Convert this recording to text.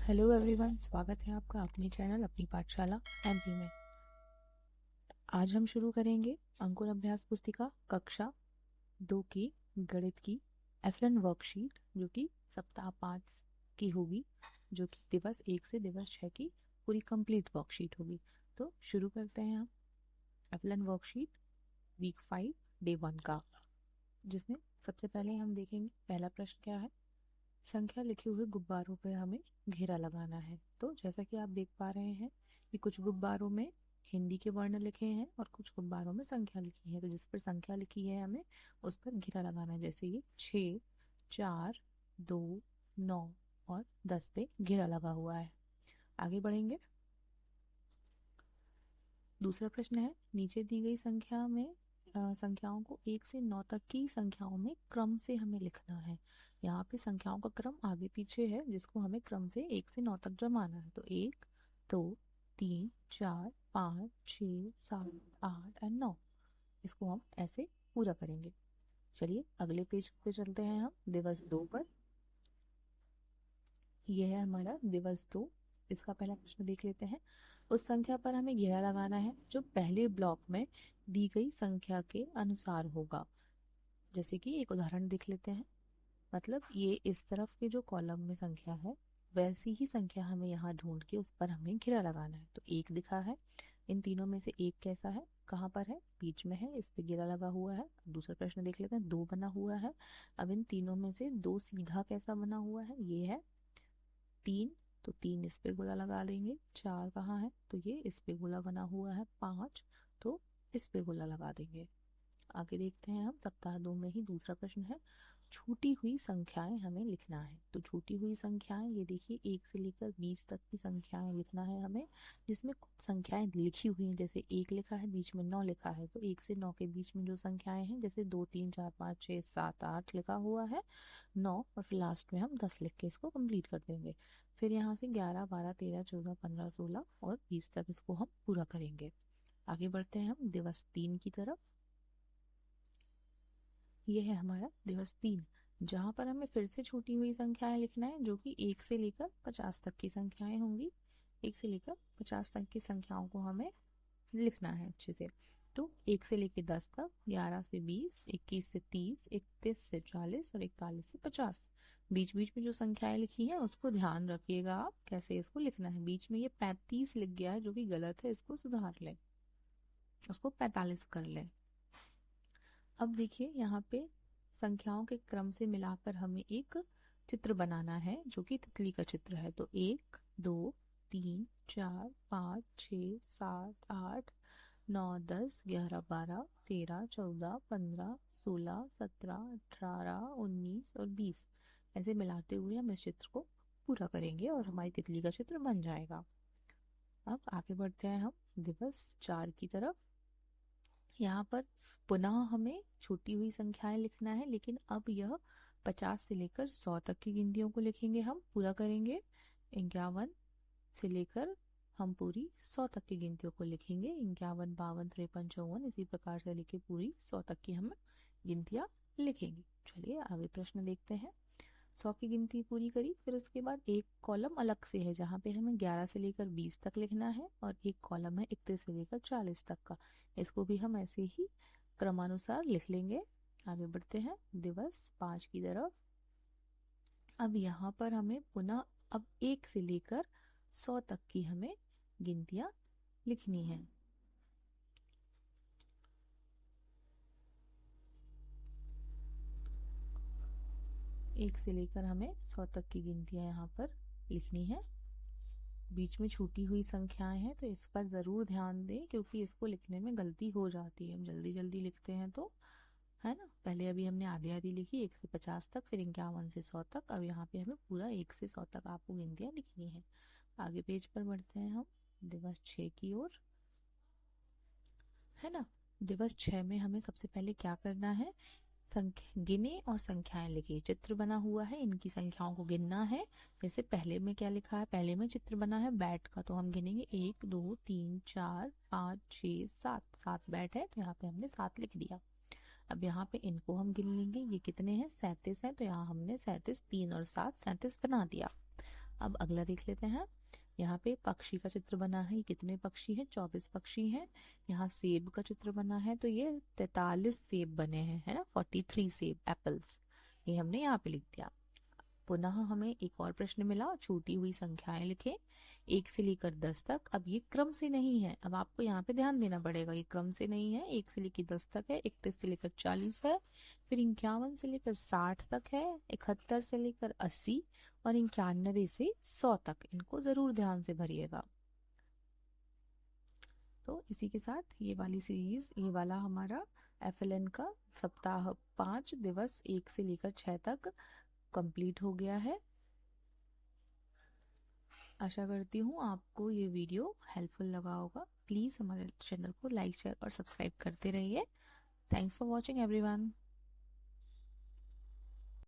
Hello everyone, स्वागत है आपका अपने चैनल अपनी पाठशाला एमपी में। आज हम शुरू करेंगे अंकुर अभ्यास पुस्तिका कक्षा 2 की गणित की एफलन वर्कशीट, जो कि सप्ताह 5 की होगी, जो कि दिवस 1 से दिवस 6 की पूरी कंप्लीट वर्कशीट होगी। तो शुरू करते हैं हम एफलन वर्कशीट वीक 5 डे 1 का, जिसमें सबसे पहले हम देखेंगे पहला प्रश्न क्या है। संख्या लिखे हुए गुब्बारों पे हमें घेरा लगाना है। तो जैसा कि आप देख पा रहे हैं कि कुछ गुब्बारों में हिंदी के वर्ण लिखे हैं और कुछ गुब्बारों में संख्या लिखी है। तो जिस पर संख्या लिखी है हमें उस पर घेरा लगाना है। जैसे ये 6, 4, 2, 9 और 10 पे घेरा लगा हुआ है। आगे बढ़ेंगे। दूसरा प्रश्न है, नीचे दी गई संख्या में संख्याओं को 1 से 9 तक की संख्याओं में क्रम से हमें लिखना है। यहाँ पे संख्याओं का क्रम आगे पीछे है, जिसको हमें क्रम से 1 से 9 तक जमाना है। तो 1, 2, 3, 4, 5, 6, 7, 8 और 9, इसको हम ऐसे पूरा करेंगे। चलिए अगले पेज पे चलते हैं हम दिवस 2 पर। यह है हमारा दिवस 2। इसका पहला प्रश्न देख लेते हैं। उस संख्या पर हमें घेरा लगाना है जो पहले ब्लॉक में दी गई संख्या के अनुसार होगा। जैसे कि एक उदाहरण देख लेते हैं। मतलब ये इस तरफ के जो कॉलम में संख्या है, वैसी ही संख्या हमें यहाँ ढूंढ के उस पर हमें घेरा लगाना है। तो 1 दिखा है, इन तीनों में से 1 कैसा है, कहाँ पर है, बीच में है, इस पे घेरा लगा हुआ है। दूसरा प्रश्न देख लेते हैं। 2 बना हुआ है। अब इन तीनों में से 2 सीधा कैसा बना हुआ है, ये है 3, तो 3 इस पे गोला लगा लेंगे। 4 कहाँ है, तो ये इस पे गोला बना हुआ है। 5, तो इस पे गोला लगा देंगे। आगे देखते हैं हम सप्ताह 2 में ही दूसरा प्रश्न है। छूटी हुई संख्याएं हमें लिखना है। तो छूटी हुई संख्याएं, ये देखिए 1 से लेकर 20 तक की संख्याएं लिखना है हमें, जिसमें कुछ संख्याएं लिखी हुई हैं। जैसे 1 लिखा है, बीच में 9 लिखा है। तो 1 से 9 के बीच में जो संख्याएं हैं, जैसे 2, 3, 4, 5, 6, 7, 8 लिखा हुआ है, 9, और फिर लास्ट में हम 10 लिख के इसको कंप्लीट कर देंगे। फिर यहाँ से 11, 12, 13, 14, 15, 16 और 20 तक इसको हम पूरा करेंगे। आगे बढ़ते हैं हम दिवस 3 की तरफ। यह है हमारा दिवस 3, जहाँ पर हमें फिर से छूटी हुई संख्याएं लिखना है, जो कि 1 से लेकर 50 तक की संख्याएं होंगी। 1 से लेकर 50 तक की संख्याओं को हमें लिखना है अच्छे से। तो 1 से लेकर 10 तक, 11 से 20, 21 से 30, 31 से 40 और 41 से 50। बीच बीच में जो संख्याएं लिखी हैं उसको ध्यान रखिएगा आप कैसे इसको लिखना है। बीच में ये 35 लिख गया है, जो कि गलत है, इसको सुधार लें, उसको 45 कर लें। अब देखिए यहाँ पे संख्याओं के क्रम से मिलाकर हमें एक चित्र बनाना है, जो कि तितली का चित्र है। तो 1, 2, 3, 4, 5, 6, 7, 8, 9, 10, 11, 12, 13, 14, 15, 16, 17, 18, 19 और 20, ऐसे मिलाते हुए हम इस चित्र को पूरा करेंगे और हमारी तितली का चित्र बन जाएगा। अब आगे बढ़ते हैं हम दिवस 4 की तरफ। यहाँ पर पुनः हमें छूटी हुई संख्याएं लिखना है, लेकिन अब यह 50 से लेकर 100 तक की गिनतियों को लिखेंगे, हम पूरा करेंगे। 51 से लेकर हम पूरी 100 तक की गिनतियों को लिखेंगे। 51, 52, 53, 54, इसी प्रकार से लेके पूरी 100 तक की हम गिनतियां लिखेंगे। चलिए आगे प्रश्न देखते हैं। 100 की गिनती पूरी करी, फिर उसके बाद एक कॉलम अलग से है, जहाँ पे हमें 11 से लेकर 20 तक लिखना है, और एक कॉलम है 31 से लेकर 40 तक का। इसको भी हम ऐसे ही क्रमानुसार लिख लेंगे। आगे बढ़ते हैं दिवस 5 की तरफ। अब यहाँ पर हमें पुनः अब 1 से लेकर 100 तक की हमें गिनतियां लिखनी है। एक से लेकर हमें 100 तक की गिनतियां यहाँ पर लिखनी है। बीच में छूटी हुई संख्याएं हैं, तो इस पर जरूर ध्यान दें, क्योंकि इसको लिखने में गलती हो जाती है। हम जल्दी जल्दी लिखते हैं तो, है ना। पहले अभी हमने आधी आधी लिखी 1 से 50 तक, फिर 51 से 100 तक। अब यहाँ पे हमें पूरा 1 से 100 तक आपको गिनतियां लिखनी है। आगे पेज पर बढ़ते हैं हम दिवस 6 की ओर, है ना। दिवस 6 में हमें सबसे पहले क्या करना है, संख्या गिने और संख्याएं लिखी। चित्र बना हुआ है, इनकी संख्याओं को गिनना है। जैसे पहले में क्या लिखा है, पहले में चित्र बना है बैट का, तो हम गिनेंगे 1, 2, 3, 4, 5, 6, 7। 7 बैट है, तो यहाँ पे हमने 7 लिख दिया। अब यहाँ पे इनको हम गिन लेंगे, ये कितने हैं, 37 हैं, तो यहाँ हमने 37, 3 और 7, 37 बना दिया। अब अगला देख लेते हैं। यहाँ पे पक्षी का चित्र बना है, ये कितने पक्षी हैं? 24 पक्षी हैं। यहाँ सेब का चित्र बना है, तो ये 43 सेब बने हैं, है ना, 43 सेब, एप्पल्स, ये हमने यहाँ पे लिख दिया। पुनः हमें एक और प्रश्न मिला, छूटी हुई संख्याएं लिखें 1 से लेकर 10 तक। अब ये क्रम से नहीं है, अब आपको यहाँ पे ध्यान देना पड़ेगा, ये क्रम से नहीं है, 1 से लेकर 10 तक है, 31 से लेकर 40 है, फिर 51 से लेकर 60 तक है, 71 से लेकर 80 और 91 से 100 तक। इनको जरूर ध्यान से भरिएगा। तो इसी के साथ ये वाली सीरीज, ये वाला हमारा FLN का सप्ताह 5 दिवस 1 से लेकर 6 तक कंप्लीट हो गया है। आशा करती हूँ आपको ये वीडियो हेल्पफुल लगा होगा। प्लीज़ हमारे चैनल को लाइक, शेयर और सब्सक्राइब करते रहिए। Thanks for watching everyone.